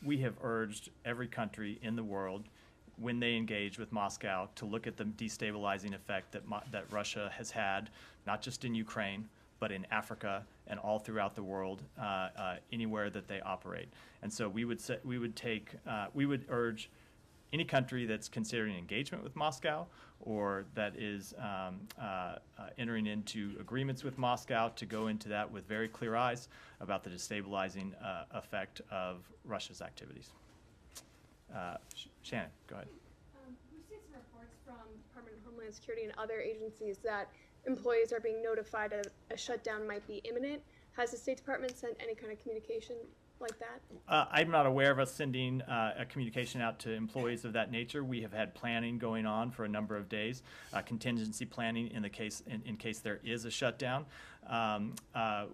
we have urged every country in the world, when they engage with Moscow, to look at the destabilizing effect that Russia has had, not just in Ukraine, but in Africa and all throughout the world, anywhere that they operate. And so we would urge any country that's considering engagement with Moscow or that is entering into agreements with Moscow to go into that with very clear eyes about the destabilizing effect of Russia's activities. Shannon, go ahead. We've seen some reports from Department of Homeland Security and other agencies that employees are being notified a shutdown might be imminent. Has the State Department sent any kind of communication like that? I'm not aware of us sending a communication out to employees of that nature. We have had planning going on for a number of days, contingency planning in case there is a shutdown.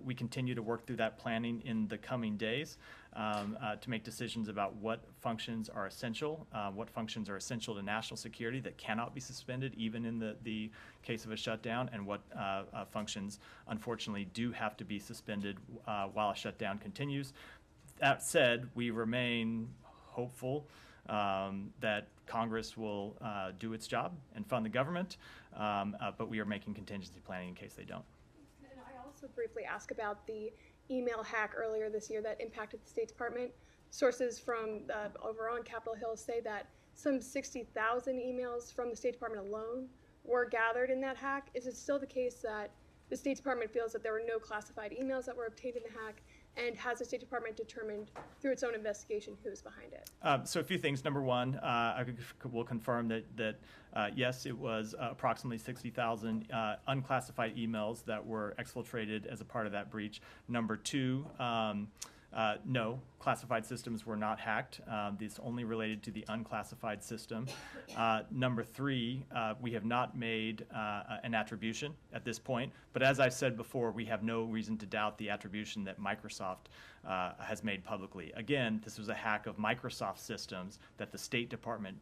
We continue to work through that planning in the coming days to make decisions about what functions are essential to national security that cannot be suspended even in the case of a shutdown, and what functions unfortunately do have to be suspended while a shutdown continues. That said, we remain hopeful that Congress will do its job and fund the government, but we are making contingency planning in case they don't. And I also briefly asked about the email hack earlier this year that impacted the State Department. Sources from over on Capitol Hill say that some 60,000 emails from the State Department alone were gathered in that hack. Is it still the case that the State Department feels that there were no classified emails that were obtained in the hack? And has the State Department determined through its own investigation who is behind it? So a few things. Number one, I will confirm that yes, it was approximately 60,000 unclassified emails that were exfiltrated as a part of that breach. Number two, No, classified systems were not hacked. This only related to the unclassified system. Number three, we have not made an attribution at this point, but as I said before, we have no reason to doubt the attribution that Microsoft has made publicly. Again, this was a hack of Microsoft systems that the State Department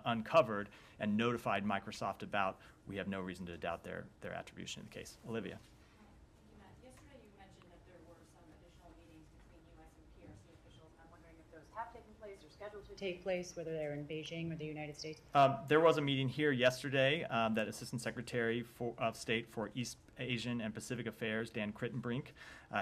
uncovered and notified Microsoft about. We have no reason to doubt their attribution in the case. Olivia. Yesterday you mentioned that there were some additional meetings between U.S. and PRC officials. I'm wondering if those have taken place or scheduled to take place, whether they're in Beijing or the United States. There was a meeting here yesterday that Assistant Secretary of State for East Asian and Pacific Affairs, Dan Crittenbrink,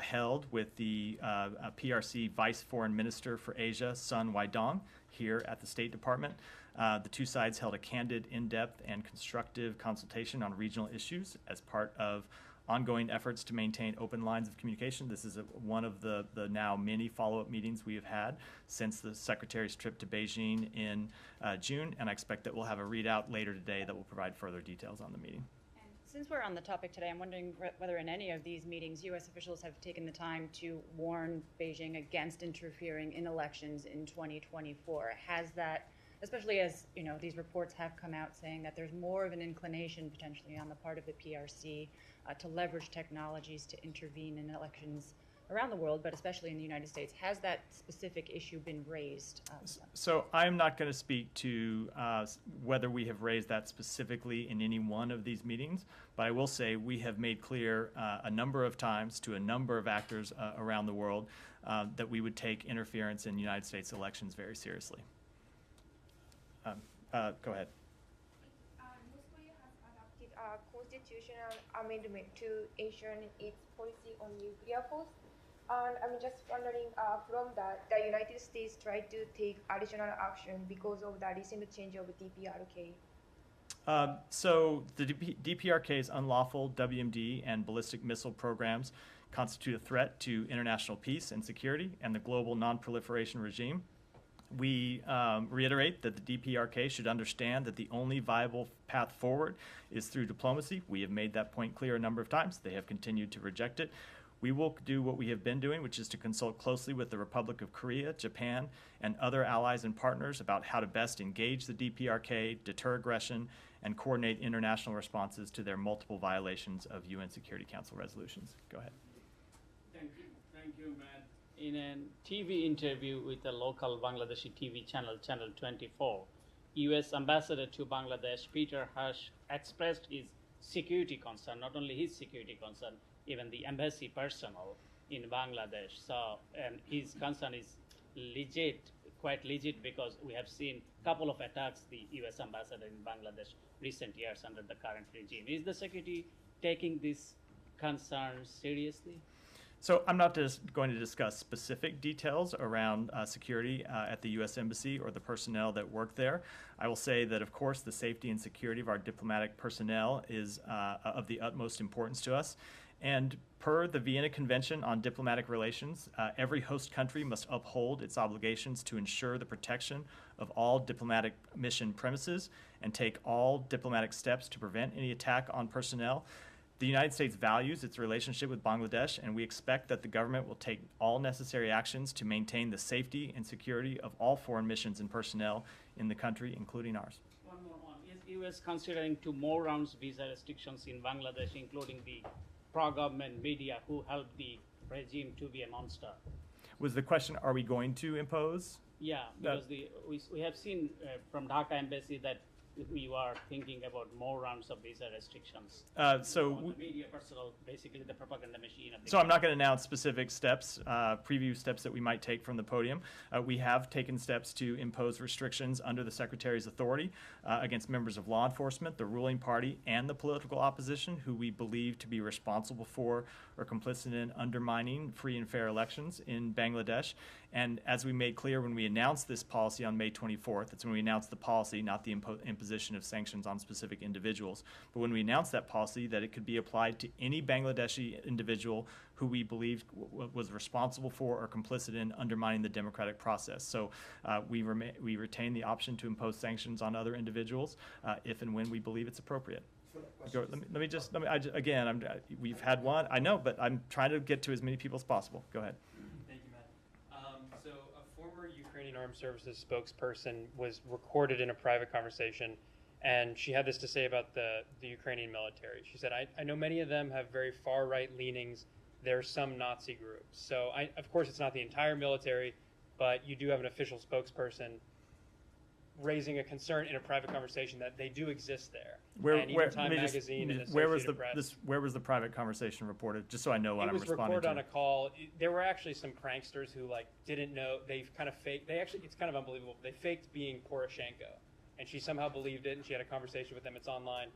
held with the PRC Vice Foreign Minister for Asia, Sun Weidong, here at the State Department. The two sides held a candid, in-depth, and constructive consultation on regional issues as part of ongoing efforts to maintain open lines of communication. This is one of the now many follow-up meetings we have had since the Secretary's trip to Beijing in June, and I expect that we'll have a readout later today that will provide further details on the meeting. Since we're on the topic today, I'm wondering whether in any of these meetings U.S. officials have taken the time to warn Beijing against interfering in elections in 2024. Has that, especially as these reports have come out saying that there's more of an inclination potentially on the part of the PRC to leverage technologies to intervene in elections around the world, but especially in the United States. Has that specific issue been raised? So I'm not going to speak to whether we have raised that specifically in any one of these meetings, but I will say we have made clear a number of times to a number of actors around the world that we would take interference in United States elections very seriously. Go ahead. North Korea has adopted a constitutional amendment to ensure its policy on nuclear force. And I'm just wondering, from that, the United States tried to take additional action because of the recent change of DPRK. So the DPRK's unlawful WMD and ballistic missile programs constitute a threat to international peace and security and the global non-proliferation regime. We reiterate that the DPRK should understand that the only viable path forward is through diplomacy. We have made that point clear a number of times. They have continued to reject it. We will do what we have been doing, which is to consult closely with the Republic of Korea, Japan, and other allies and partners about how to best engage the DPRK, deter aggression, and coordinate international responses to their multiple violations of UN Security Council resolutions. Go ahead. Thank you, Matt. In a TV interview with a local Bangladeshi TV channel, Channel 24, U.S. Ambassador to Bangladesh, Peter Hush, expressed his security concern, not only his security concern, even the embassy personnel in Bangladesh. So his concern is legit, quite legit, because we have seen a couple of attacks the U.S. ambassador in Bangladesh recent years under the current regime. Is the secretary taking these concerns seriously? So I'm not just going to discuss specific details around security at the U.S. Embassy or the personnel that work there. I will say that, of course, the safety and security of our diplomatic personnel is of the utmost importance to us. And per the Vienna Convention on Diplomatic Relations, every host country must uphold its obligations to ensure the protection of all diplomatic mission premises and take all diplomatic steps to prevent any attack on personnel. The United States values its relationship with Bangladesh, and we expect that the government will take all necessary actions to maintain the safety and security of all foreign missions and personnel in the country, including ours. One more one. Is U.S. considering 2 more rounds visa restrictions in Bangladesh, including the pro-government media who helped the regime to be a monster? Was the question, are we going to impose? Yeah, because we have seen from Dhaka Embassy that we are thinking about more rounds of visa restrictions. So the media personnel, basically the propaganda machine. Of the So I'm not going to announce specific steps, preview steps that we might take from the podium. We have taken steps to impose restrictions under the Secretary's authority against members of law enforcement, the ruling party, and the political opposition who we believe to be responsible for or complicit in undermining free and fair elections in Bangladesh. And as we made clear when we announced this policy on May 24th, that's when we announced the policy, not the imposition of sanctions on specific individuals. But when we announced that policy, that it could be applied to any Bangladeshi individual who we believed was responsible for or complicit in undermining the democratic process. So we retain the option to impose sanctions on other individuals if and when we believe it's appropriate. We've had one, I know, but I'm trying to get to as many people as possible. Go ahead. Thank you, Matt. Ukrainian Armed Services spokesperson was recorded in a private conversation, and she had this to say about the Ukrainian military. She said, I know many of them have very far-right leanings. There are some Nazi groups. So, of course, it's not the entire military, but you do have an official spokesperson raising a concern in a private conversation that they do exist there. And even Time Magazine and Associated Press. Where was the private conversation reported? Just so I know what I'm responding to. It was recorded on a call. There were actually some pranksters who didn't know. They've kind of faked. It's kind of unbelievable. They faked being Poroshenko, and she somehow believed it. And she had a conversation with them. It's online.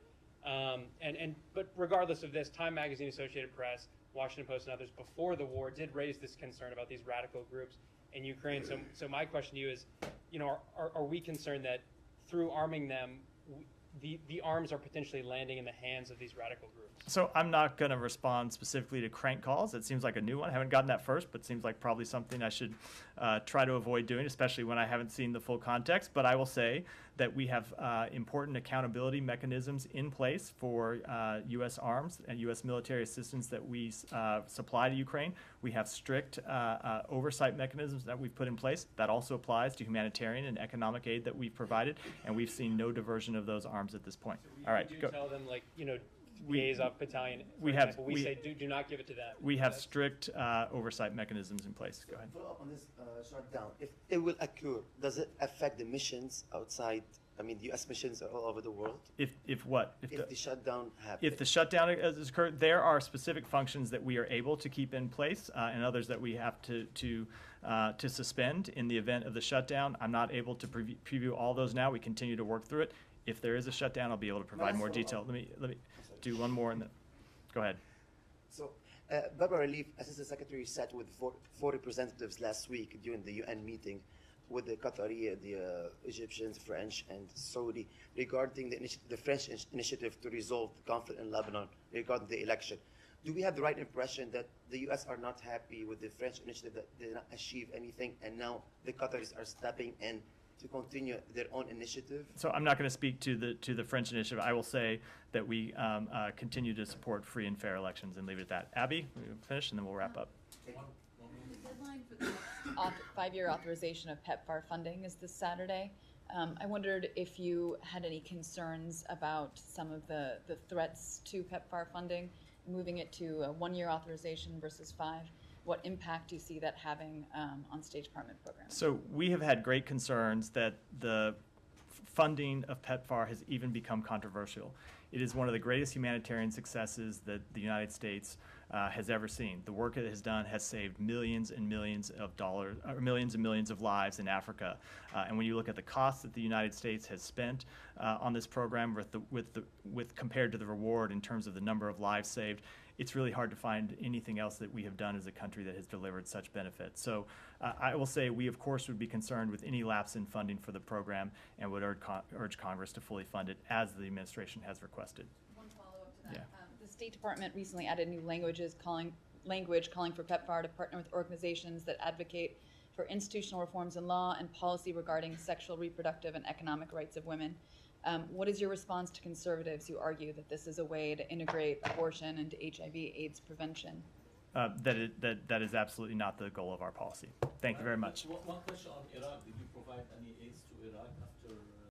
But regardless of this, Time Magazine, Associated Press, Washington Post, and others before the war did raise this concern about these radical groups in Ukraine. So my question to you is, are we concerned that through arming them, the arms are potentially landing in the hands of these radical groups? So I'm not going to respond specifically to crank calls. It seems like a new one. I haven't gotten that first, but seems like probably something I should try to avoid doing, especially when I haven't seen the full context. But I will say that we have important accountability mechanisms in place for U.S. arms and U.S. military assistance that we supply to Ukraine. We have strict oversight mechanisms that we've put in place. That also applies to humanitarian and economic aid that we've provided, and we've seen no diversion of those arms at this point. All right, we do go. Tell them, Azov Battalion, we say do not give it to them. We have strict oversight mechanisms in place. Go ahead. Follow up on this shutdown. If it will occur, does it affect the missions outside? I mean, the U.S. missions are all over the world. If what? If the shutdown happens. If the shutdown has occurred, there are specific functions that we are able to keep in place, and others that we have to suspend in the event of the shutdown. I'm not able to preview all those now. We continue to work through it. If there is a shutdown, I'll be able to provide more detail. Let me do one more, and then go ahead. So, Barbara Leaf, Assistant Secretary, sat with 4 representatives last week during the UN meeting with the Qatari, the Egyptians, French, and Saudi regarding the French initiative to resolve the conflict in Lebanon regarding the election. Do we have the right impression that the U.S. are not happy with the French initiative, that they did not achieve anything, and now the Qataris are stepping in to continue their own initiative? So I'm not going to speak to the French initiative. I will say that we continue to support free and fair elections and leave it at that. Abby, we'll finish and then we'll wrap up. The deadline for the next 5-year authorization of PEPFAR funding is this Saturday. I wondered if you had any concerns about some of the threats to PEPFAR funding, moving it to a 1-year authorization versus 5. What impact do you see that having on State Department programs? So we have had great concerns that the funding of PEPFAR has even become controversial. It is one of the greatest humanitarian successes that the United States has ever seen. The work it has done has saved millions and millions of dollars, or millions and millions of lives in Africa. And when you look at the costs that the United States has spent on this program with compared to the reward in terms of the number of lives saved, it's really hard to find anything else that we have done as a country that has delivered such benefits. So I will say we, of course, would be concerned with any lapse in funding for the program and would urge Congress to fully fund it as the administration has requested. One follow-up to that. The State Department recently added new language calling for PEPFAR to partner with organizations that advocate for institutional reforms in law and policy regarding sexual, reproductive, and economic rights of women. What is your response to conservatives who argue that this is a way to integrate abortion into HIV/AIDS prevention? That is absolutely not the goal of our policy. Thank you very much. One question on Iraq. Did you provide any aids to Iraq after